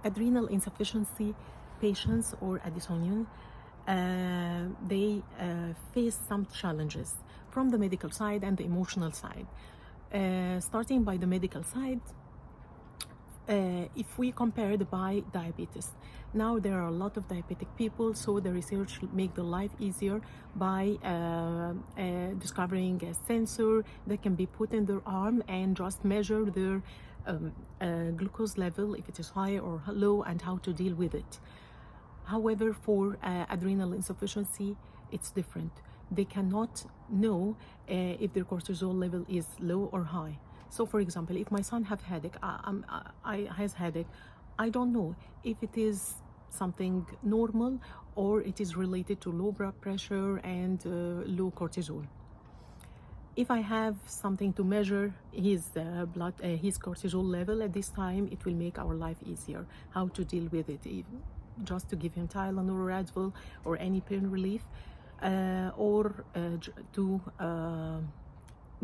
Adrenal insufficiency patients or Addisonian, they face some challenges from the medical side and the emotional side. Starting by the medical side, if we compare the by diabetes, now there are a lot of diabetic people, so the research make the life easier by discovering a sensor that can be put in their arm and just measure their glucose level, if it is high or low, and how to deal with it. However, for adrenal insufficiency, it's different. They cannot know if their cortisol level is low or high. So, for example, if my son has headache, I don't know if it is something normal or it is related to low blood pressure and low cortisol. If I have something to measure his his cortisol level at this time, it will make our life easier. How to deal with it, just to give him Tylenol or Advil or any pain relief, or to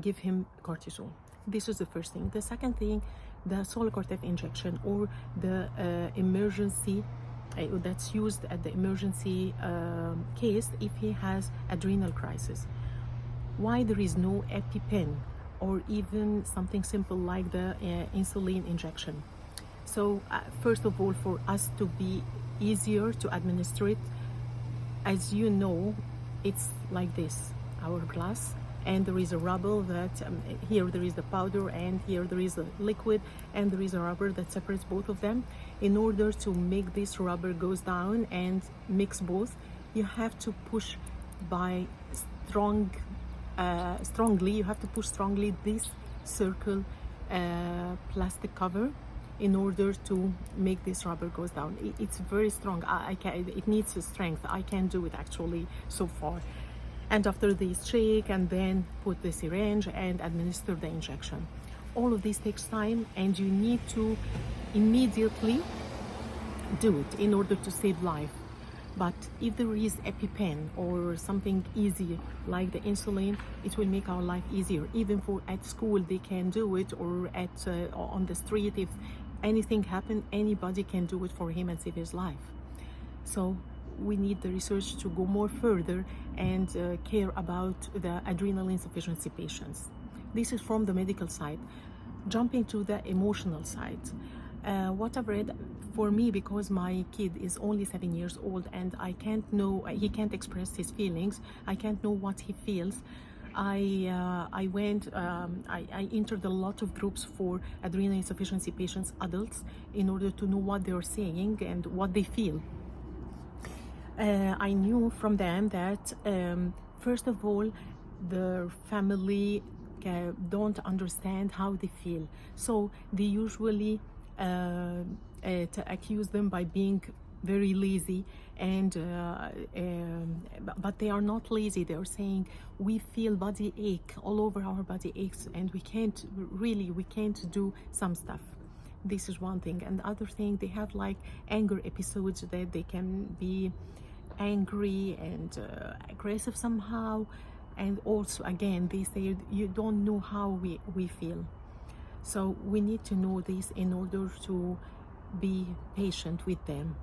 give him cortisol. This is the first thing. The second thing, the Solocortef injection or the emergency that's used at the emergency case if he has adrenal crisis. Why there is no EpiPen or even something simple like the insulin injection? So first of all, for us to be easier to administer it, as you know, it's like this, hourglass, and there is a rubber that here there is the powder and here there is a liquid, and there is a rubber that separates both of them. In order to make this rubber goes down and mix both, you have to push by strongly, you have to push strongly this circle plastic cover in order to make this rubber goes down. It's very strong. It needs strength. I can't do it actually so far. And after this, shake and then put the syringe and administer the injection. All of this takes time, and you need to immediately do it in order to save life. But if there is EpiPen or something easy like the insulin, it will make our life easier. Even for at school, they can do it, or at on the street, if anything happens, anybody can do it for him and save his life. So we need the research to go more further and care about the adrenal insufficiency patients. This is from the medical side. Jumping to the emotional side, what I've read, for me, because my kid is only 7 years old and I can't know, he can't express his feelings, I can't know what he feels. I entered a lot of groups for adrenal insufficiency patients, adults, in order to know what they are saying and what they feel. I knew from them that first of all, the family don't understand how they feel, so they usually to accuse them by being very lazy, and but they are not lazy. They are saying we feel body ache, all over our body aches, and we can't do some stuff. This is one thing. And the other thing, they have like anger episodes that they can be angry and aggressive somehow, and also again they say you don't know how we feel. So we need to know this in order to be patient with them.